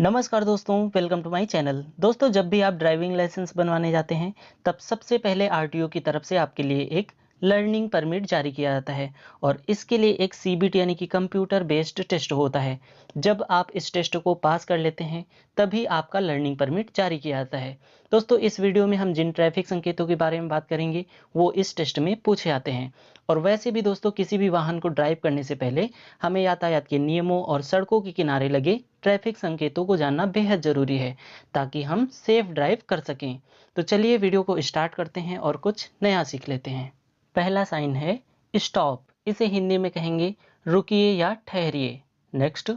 नमस्कार दोस्तों, welcome to my channel. दोस्तों, जब भी आप ड्राइविंग लाइसेंस बनवाने जाते हैं तब सबसे पहले आरटीओ की तरफ से आपके लिए एक लर्निंग परमिट जारी किया जाता है और इसके लिए एक सीबीटी यानी कि कंप्यूटर बेस्ड टेस्ट होता है। जब आप इस टेस्ट को पास कर लेते हैं तभी आपका लर्निंग परमिट जारी किया जाता है। दोस्तों, इस वीडियो में हम जिन ट्रैफिक संकेतों के बारे में बात करेंगे वो इस टेस्ट में पूछे जाते हैं। और वैसे भी दोस्तों, किसी भी वाहन को ड्राइव करने से पहले हमें यातायात के नियमों और सड़कों के किनारे लगे ट्रैफिक संकेतों को जानना बेहद जरूरी है ताकि हम सेफ ड्राइव कर सकें। तो चलिए वीडियो को स्टार्ट करते हैं और कुछ नया सीख लेते हैं। पहला साइन है स्टॉप। इसे हिंदी में कहेंगे रुकिए या ठहरिए। नेक्स्ट,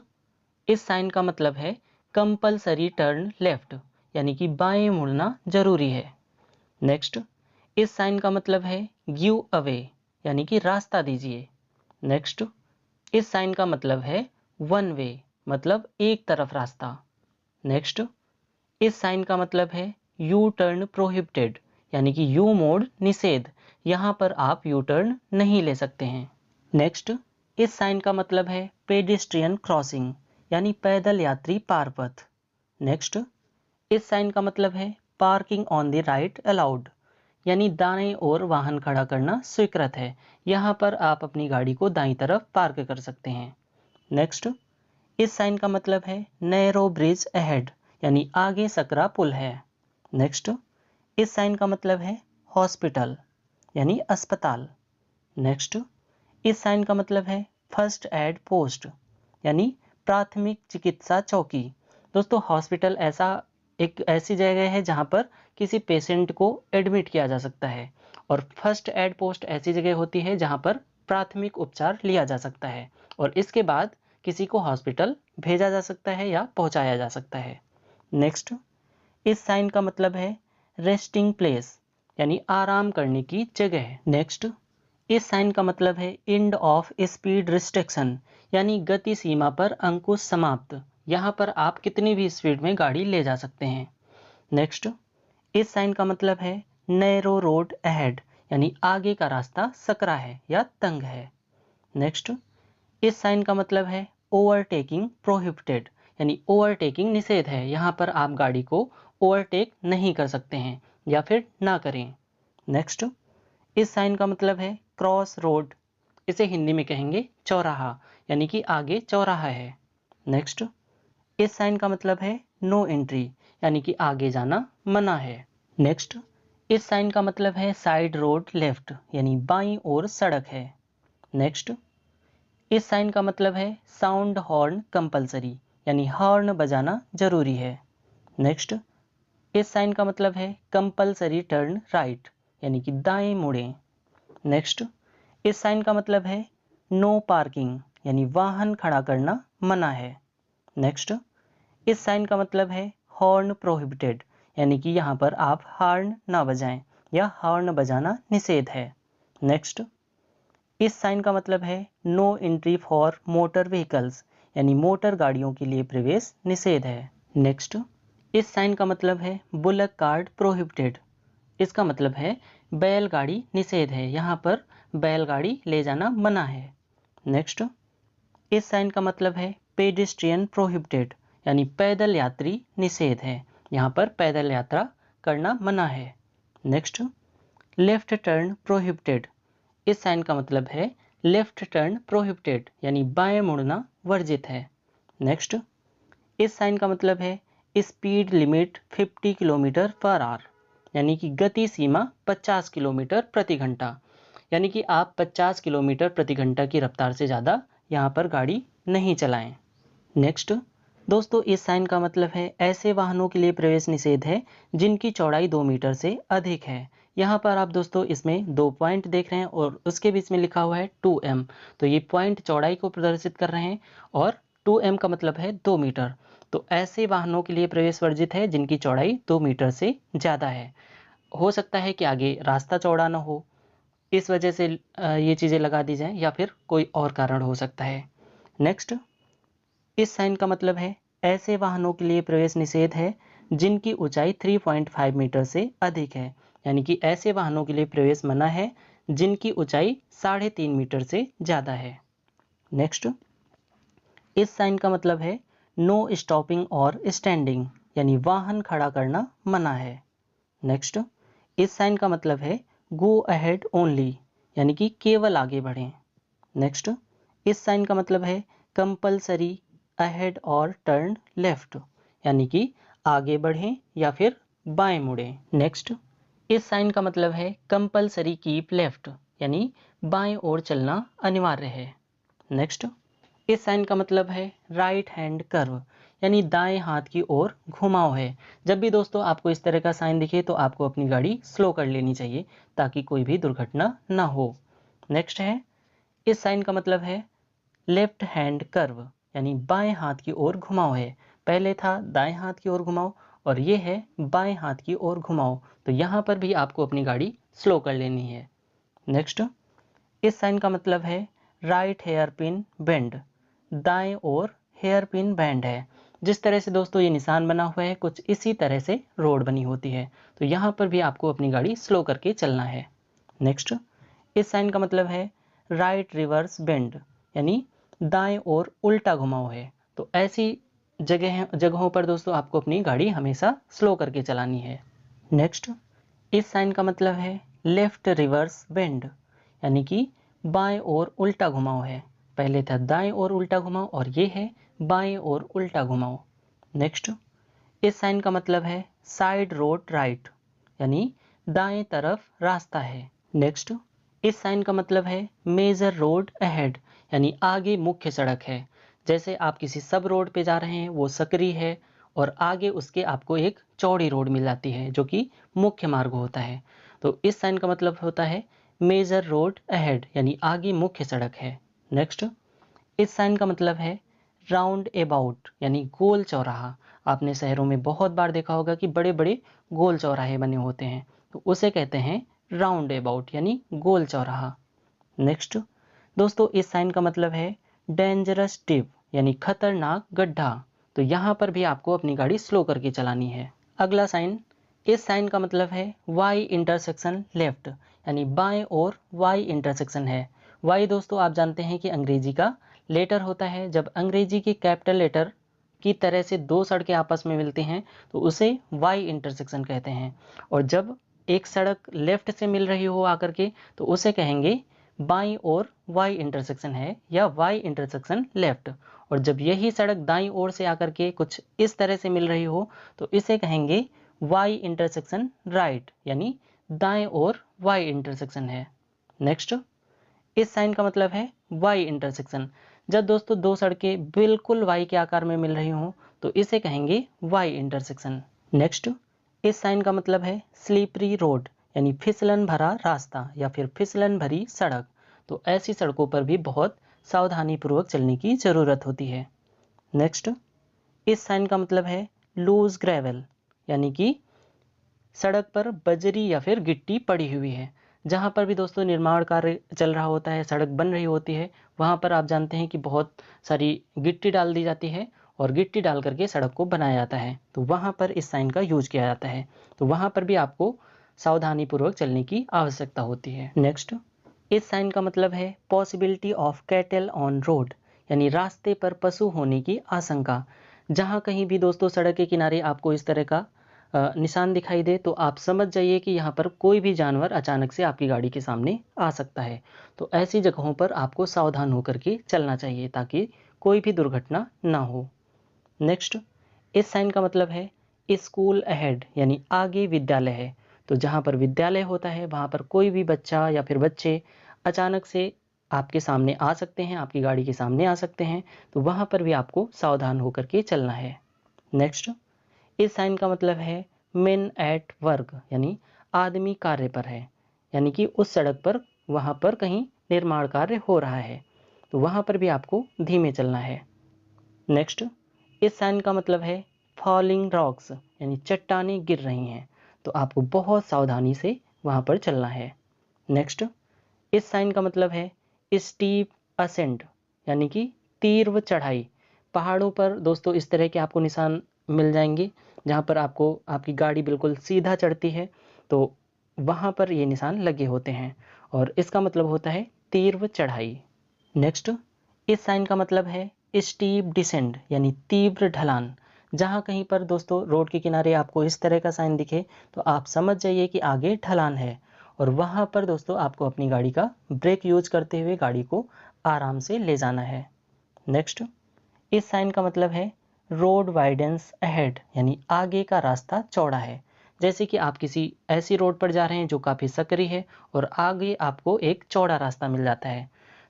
इस साइन का मतलब है कंपलसरी टर्न लेफ्ट, यानी कि बाएं मुड़ना जरूरी है। नेक्स्ट, इस साइन का मतलब है गिव अवे, यानी कि रास्ता दीजिए। नेक्स्ट, इस साइन का मतलब है वन वे, मतलब एक तरफ रास्ता। नेक्स्ट, इस साइन का मतलब है यू टर्न प्रोहिबिटेड, यानी कि यू मोड़ निषेध, यहाँ पर आप यू टर्न नहीं ले सकते हैं। नेक्स्ट, इस साइन का मतलब है पेडिस्ट्रियन क्रॉसिंग, यानी पैदल यात्री पार पथ। नेक्स्ट, इस साइन का मतलब है parking on the right allowed, यानी दाएं ओर वाहन खड़ा करना स्वीकृत है, यहाँ पर आप अपनी गाड़ी को दाईं तरफ पार्क कर सकते हैं। नेक्स्ट, इस साइन का मतलब है नैरो ब्रिज अहेड, यानी आगे सकरा पुल है। नेक्स्ट, इस साइन का मतलब है हॉस्पिटल, यानी अस्पताल। नेक्स्ट, इस साइन का मतलब है फर्स्ट एड पोस्ट, यानी प्राथमिक चिकित्सा चौकी। दोस्तों, हॉस्पिटल एक ऐसी जगह है जहां पर किसी पेशेंट को एडमिट किया जा सकता है और फर्स्ट एड पोस्ट ऐसी जगह होती है जहां पर प्राथमिक उपचार लिया जा सकता है और इसके बाद किसी को हॉस्पिटल भेजा जा सकता है या पहुंचाया जा सकता है। नेक्स्ट, इस साइन का मतलब है रेस्टिंग प्लेस, यानी आराम करने की जगह। नेक्स्ट, इस साइन का मतलब है एंड ऑफ स्पीड रिस्ट्रिक्शन, यानी गति सीमा पर अंकुश समाप्त, यहाँ पर आप कितनी भी स्पीड में गाड़ी ले जा सकते हैं। नेक्स्ट, इस साइन का मतलब है नैरो रोड अहेड, यानी आगे का रास्ता सकरा है या तंग है। नेक्स्ट, इस साइन का मतलब है ओवरटेकिंग प्रोहिबिटेड, यानी ओवरटेकिंग निषेध है, यहाँ पर आप गाड़ी को ओवरटेक नहीं कर सकते हैं या फिर ना करें। नेक्स्ट, इस साइन का मतलब है क्रॉस रोड। इसे हिंदी में कहेंगे चौराहा, यानी कि आगे चौराहा है। नेक्स्ट, इस साइन का मतलब है नो एंट्री, यानी कि आगे जाना मना है। नेक्स्ट, इस साइन का मतलब है साइड रोड लेफ्ट, यानी बाईं ओर सड़क है। नेक्स्ट, इस साइन का मतलब है साउंड हॉर्न कंपलसरी, यानी हॉर्न बजाना जरूरी है। नेक्स्ट, इस साइन का मतलब है कंपलसरी टर्न राइट, यानी कि दाएं मुड़ें। नेक्स्ट, इस साइन का मतलब है नो पार्किंग, यानी वाहन खड़ा करना मना है। नेक्स्ट, इस साइन का मतलब है हॉर्न प्रोहिबिटेड, यानी कि यहाँ पर आप हॉर्न ना बजाएं या हॉर्न बजाना निषेध है। नेक्स्ट, इस साइन का मतलब है no entry for motor vehicles, यानी मोटर गाड़ियों के लिए प्रवेश निषेध है। नेक्स्ट, इस साइन का मतलब है बुलक कार्ट प्रोहिबिटेड। इसका मतलब है बैलगाड़ी निषेध है, यहाँ पर बैलगाड़ी ले जाना मना है। नेक्स्ट, इस साइन का मतलब है पेडिस्ट्रियन प्रोहिबिटेड, यानी पैदल यात्री निषेध है, यहाँ पर पैदल यात्रा करना मना है। Next, left turn prohibited. इस साइन का मतलब है लेफ्ट टर्न प्रोहिबिटेड, यानी बाएं मुड़ना वर्जित है। नेक्स्ट, इस साइन का मतलब है speed limit 50 kilometre per hour, यानी कि गति सीमा 50 किलोमीटर प्रति घंटा, यानी कि आप 50 किलोमीटर प्रति घंटा की रफ्तार से ज़्यादा यहाँ पर गाड़ी नहीं चलाएं। नेक्स्ट, दोस्तों, इस साइन का मतलब है ऐसे वाहनों के लिए प्रवेश निषेध है जिनकी चौड़ाई 2 मीटर से अधिक है। यहाँ पर आप दोस्तों इसमें 2 पॉइंट देख रहे हैं और उसके बीच में लिखा हुआ है 2m, तो ये पॉइंट चौड़ाई को प्रदर्शित कर रहे हैं और 2m का मतलब है 2 मीटर। तो ऐसे वाहनों के लिए प्रवेश वर्जित है जिनकी चौड़ाई 2 मीटर से ज़्यादा है। हो सकता है कि आगे रास्ता चौड़ा ना हो, इस वजह से ये चीज़ें लगा दी जाएं या फिर कोई और कारण हो सकता है। नेक्स्ट, इस साइन का मतलब है ऐसे वाहनों के लिए प्रवेश निषेध है जिनकी ऊंचाई 3.5 मीटर से अधिक है, यानी कि ऐसे वाहनों के लिए प्रवेश मना है जिनकी ऊंचाई 3.5 मीटर से ज़्यादा है। नेक्स्ट, इस साइन का मतलब है नो स्टॉपिंग और स्टैंडिंग यानी वाहन खड़ा करना मना है। नेक्स्ट, इस साइन का मतलब है गो अहेड ओनली यानी कि केवल आगे बढ़ें। नेक्स्ट, इस साइन का मतलब है कंपल्सरी अहेड और टर्न लेफ्ट यानी कि आगे बढ़ें या फिर बाएं मुड़ें। नेक्स्ट, इस साइन का मतलब है कंपल्सरी कीप लेफ्ट यानी बाएं ओर चलना अनिवार्य है। नेक्स्ट, इस साइन का मतलब है राइट हैंड कर्व यानी दाएं हाथ की ओर घुमाव है। जब भी दोस्तों आपको इस तरह का साइन दिखे तो आपको अपनी गाड़ी स्लो कर लेनी चाहिए ताकि कोई भी दुर्घटना ना हो। नेक्स्ट है, इस साइन का मतलब है लेफ्ट हैंड कर्व यानी बाएं हाथ की ओर घुमाव है। पहले था दाएं हाथ की ओर घुमाव और ये है बाएं हाथ की ओर घुमाव, तो यहाँ पर भी आपको अपनी गाड़ी स्लो कर लेनी है। नेक्स्ट, इस साइन का मतलब है राइट हेयर पिन बेंड, दाएं ओर हेयर पिन बैंड है। जिस तरह से दोस्तों ये निशान बना हुआ है कुछ इसी तरह से रोड बनी होती है, तो यहाँ पर भी आपको अपनी गाड़ी स्लो करके चलना है। नेक्स्ट, इस साइन का मतलब है राइट रिवर्स बेंड यानी दाएं ओर उल्टा घुमाव है। तो ऐसी जगहों पर दोस्तों आपको अपनी गाड़ी हमेशा स्लो करके चलानी है। नेक्स्ट, इस साइन का मतलब है लेफ्ट रिवर्स बेंड यानी कि बाएं ओर उल्टा घुमाव है। पहले था दाएं ओर उल्टा घुमाव और ये है बाएं ओर उल्टा घुमाव। नेक्स्ट, इस साइन का मतलब है साइड रोड राइट यानी दाएं तरफ रास्ता है। नेक्स्ट, इस साइन का मतलब है मेजर रोड अहेड यानी आगे मुख्य सड़क है। जैसे आप किसी सब रोड पे जा रहे हैं, वो सकरी है और आगे उसके आपको एक चौड़ी रोड मिल जाती है जो कि मुख्य मार्ग होता है। तो इस साइन का मतलब होता है मेजर रोड अहेड यानी आगे मुख्य सड़क है। नेक्स्ट, इस साइन का मतलब है राउंड अबाउट यानी गोल चौराहा। आपने शहरों में बहुत बार देखा होगा कि बड़े बड़े गोल चौराहे बने होते हैं, तो उसे कहते हैं राउंड अबाउट यानी गोल चौराहा। नेक्स्ट दोस्तों, इस साइन का मतलब है डेंजरस डिप यानी खतरनाक गड्ढा। तो यहाँ पर भी आपको अपनी गाड़ी स्लो करके चलानी है। अगला साइन, इस साइन का मतलब है वाई इंटरसेक्शन लेफ्ट यानी बाएं ओर वाई इंटरसेक्शन है। वाई दोस्तों आप जानते हैं कि अंग्रेजी का लेटर होता है। जब अंग्रेजी के कैपिटल लेटर की तरह से दो सड़कें आपस में मिलती हैं तो उसे वाई इंटरसेक्शन कहते हैं। और जब एक सड़क लेफ्ट से मिल रही हो आकर के तो उसे कहेंगे बाईं ओर वाई इंटरसेक्शन है या वाई इंटरसेक्शन लेफ्ट। और जब यही सड़क दाईं ओर से आकर के कुछ इस तरह से मिल रही हो तो इसे कहेंगे वाई इंटरसेक्शन राइट यानी दाएं ओर वाई इंटरसेक्शन है। नेक्स्ट, इस साइन का मतलब है वाई इंटरसेक्शन। जब दोस्तों दो सड़कें बिल्कुल वाई के आकार में मिल रही हों तो इसे कहेंगे वाई इंटरसेक्शन। नेक्स्ट, इस साइन का मतलब है स्लीपरी रोड यानी फिसलन भरा रास्ता या फिर फिसलन भरी सड़क। तो ऐसी सड़कों पर भी बहुत सावधानी पूर्वक चलने की ज़रूरत होती है। नेक्स्ट, इस साइन का मतलब है लूज ग्रेवल यानी कि सड़क पर बजरी या फिर गिट्टी पड़ी हुई है। जहाँ पर भी दोस्तों निर्माण कार्य चल रहा होता है, सड़क बन रही होती है, वहाँ पर आप जानते हैं कि बहुत सारी गिट्टी डाल दी जाती है और गिट्टी डाल करके सड़क को बनाया जाता है। तो वहाँ पर इस साइन का यूज किया जाता है। तो वहाँ पर भी आपको सावधानी पूर्वक चलने की आवश्यकता होती है। नेक्स्ट, इस साइन का मतलब है possibility of cattle on road यानी रास्ते पर पशु होने की आशंका। जहाँ कहीं भी दोस्तों सड़क के किनारे आपको इस तरह का निशान दिखाई दे तो आप समझ जाइए कि यहाँ पर कोई भी जानवर अचानक से आपकी गाड़ी के सामने आ सकता है। तो ऐसी जगहों पर आपको सावधान होकर के चलना चाहिए ताकि कोई भी दुर्घटना ना हो। नेक्स्ट, इस साइन का मतलब है स्कूल अहेड यानी आगे विद्यालय है। तो जहाँ पर विद्यालय होता है वहाँ पर कोई भी बच्चा या फिर बच्चे अचानक से आपके सामने आ सकते हैं, आपकी गाड़ी के सामने आ सकते हैं, तो वहाँ पर भी आपको सावधान होकर के चलना है। नेक्स्ट, इस साइन का मतलब है मेन एट वर्क यानी आदमी कार्य पर है यानी कि उस सड़क पर वहाँ पर कहीं निर्माण कार्य हो रहा है, तो वहाँ पर भी आपको धीमे चलना है। नेक्स्ट, इस साइन का मतलब है फॉलिंग रॉक्स यानी चट्टानें गिर रही हैं, तो आपको बहुत सावधानी से वहाँ पर चलना है। नेक्स्ट, इस साइन का मतलब है स्टीप असेंट यानी कि तीव्र चढ़ाई। पहाड़ों पर दोस्तों इस तरह के आपको निशान मिल जाएंगे जहाँ पर आपको आपकी गाड़ी बिल्कुल सीधा चढ़ती है, तो वहाँ पर ये निशान लगे होते हैं और इसका मतलब होता है तीव्र चढ़ाई। नेक्स्ट, इस साइन का मतलब है स्टीप डिसेंड यानी तीव्र ढलान। जहाँ कहीं पर दोस्तों रोड के किनारे आपको इस तरह का साइन दिखे तो आप समझ जाइए कि आगे ढलान है, और वहाँ पर दोस्तों आपको अपनी गाड़ी का ब्रेक यूज करते हुए गाड़ी को आराम से ले जाना है। नेक्स्ट, इस साइन का मतलब है रोड वाइडेंस अहेड यानी आगे का रास्ता चौड़ा है। जैसे कि आप किसी ऐसी रोड पर जा रहे हैं जो काफ़ी सकरी है और आगे आपको एक चौड़ा रास्ता मिल जाता है,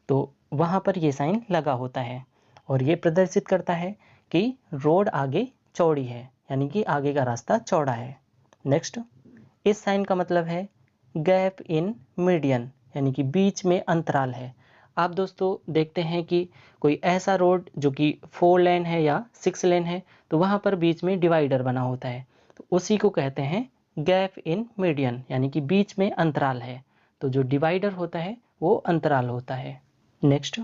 तो वहाँ पर ये साइन लगा होता है और ये प्रदर्शित करता है कि रोड आगे चौड़ी है, यानी कि आगे का रास्ता चौड़ा है। नेक्स्ट, इस साइन का मतलब है गैप इन मीडियन यानी कि बीच में अंतराल है। आप दोस्तों देखते हैं कि कोई ऐसा रोड जो कि 4 लेन है या 6 लेन है, तो वहाँ पर बीच में डिवाइडर बना होता है, तो उसी को कहते हैं गैप इन मीडियन यानी कि बीच में अंतराल है। तो जो डिवाइडर होता है वो अंतराल होता है। नेक्स्ट,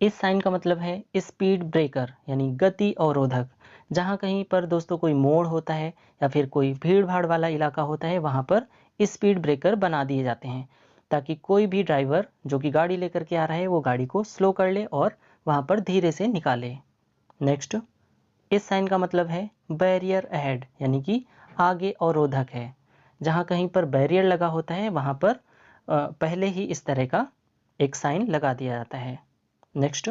इस साइन का मतलब है स्पीड ब्रेकर यानी गति अवरोधक। जहाँ कहीं पर दोस्तों कोई मोड़ होता है या फिर कोई भीड़ भाड़ वाला इलाका होता है, वहाँ पर स्पीड ब्रेकर बना दिए जाते हैं ताकि कोई भी ड्राइवर जो कि गाड़ी लेकर के आ रहा है वो गाड़ी को स्लो कर ले और वहाँ पर धीरे से निकाले। नेक्स्ट, इस साइन का मतलब है बैरियर अहेड यानी कि आगे अवरोधक है। जहाँ कहीं पर बैरियर लगा होता है वहाँ पर पहले ही इस तरह का एक साइन लगा दिया जाता है। नेक्स्ट,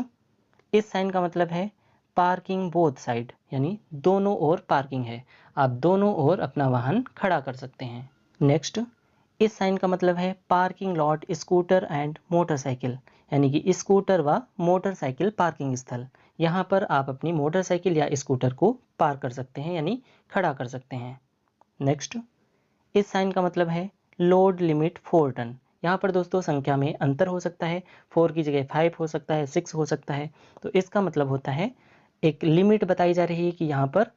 इस साइन का मतलब है पार्किंग बोथ साइड यानी दोनों ओर पार्किंग है, आप दोनों ओर अपना वाहन खड़ा कर सकते हैं। नेक्स्ट, इस साइन का मतलब है parking lot scooter and motorcycle यानी कि स्कूटर व मोटरसाइकिल पार्किंग स्थल। यहाँ पर आप अपनी मोटरसाइकिल या स्कूटर को पार्क कर सकते हैं यानी खड़ा कर सकते हैं। नेक्स्ट, इस साइन का मतलब है लोड लिमिट 4 टन। यहाँ पर दोस्तों संख्या में अंतर हो सकता है, 4 की जगह 5 हो सकता है, 6 हो सकता है, तो इसका मतलब होता है एक लिमिट बताई जा रही है कि यहाँ पर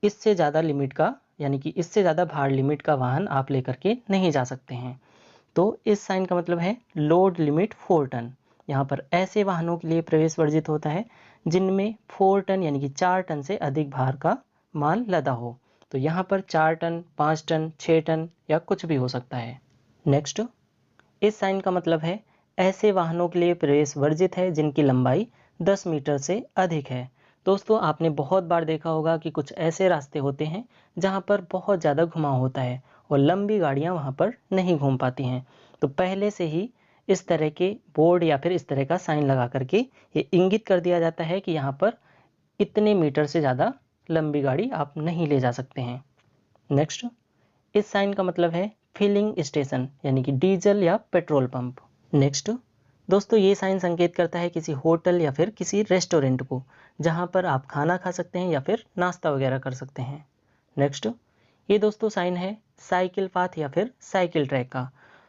इससे ज़्यादा लिमिट का यानी कि इससे ज़्यादा भार लिमिट का वाहन आप लेकर के नहीं जा सकते हैं। तो इस साइन का मतलब है लोड लिमिट 4 टन। यहाँ पर ऐसे वाहनों के लिए प्रवेश वर्जित होता है जिनमें 4 टन यानी कि 4 टन से अधिक भार का माल लदा हो। तो यहाँ पर 4 टन, 5 टन, 6 टन या कुछ भी हो सकता है। नेक्स्ट, इस साइन का मतलब है ऐसे वाहनों के लिए प्रवेश वर्जित है जिनकी लंबाई 10 मीटर से अधिक है। दोस्तों आपने बहुत बार देखा होगा कि कुछ ऐसे रास्ते होते हैं जहां पर बहुत ज़्यादा घुमाव होता है और लंबी गाड़ियां वहां पर नहीं घूम पाती हैं, तो पहले से ही इस तरह के बोर्ड या फिर इस तरह का साइन लगा करके ये इंगित कर दिया जाता है कि यहाँ पर इतने मीटर से ज़्यादा लंबी गाड़ी आप नहीं ले जा सकते हैं। नेक्स्ट, इस साइन का मतलब है फिलिंग स्टेशन यानी कि डीजल या पेट्रोल पंप। नेक्स्ट, दोस्तों ये साइन संकेत करता है किसी होटल या फिर किसी रेस्टोरेंट को जहां पर आप खाना खा सकते हैं या फिर नाश्ता वगैरह कर सकते हैं। नेक्स्ट, ये दोस्तों साइन है साइकिल पाथ या फिर साइकिल ट्रैक का।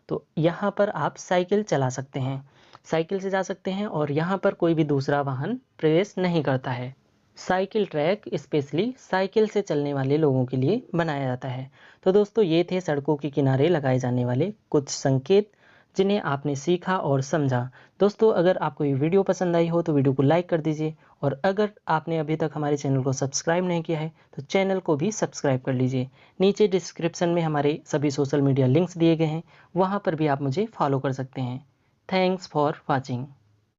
तो यहाँ पर आप साइकिल चला सकते हैं, साइकिल से जा सकते हैं और यहाँ पर कोई भी दूसरा वाहन प्रवेश नहीं करता है। साइकिल ट्रैक स्पेशली साइकिल से चलने वाले लोगों के लिए बनाया जाता है। तो दोस्तों ये थे सड़कों के किनारे लगाए जाने वाले कुछ संकेत जिन्हें आपने सीखा और समझा। दोस्तों अगर आपको ये वीडियो पसंद आई हो तो वीडियो को लाइक कर दीजिए, और अगर आपने अभी तक हमारे चैनल को सब्सक्राइब नहीं किया है तो चैनल को भी सब्सक्राइब कर लीजिए। नीचे डिस्क्रिप्शन में हमारे सभी सोशल मीडिया लिंक्स दिए गए हैं, वहाँ पर भी आप मुझे फॉलो कर सकते हैं। Thanks for watching.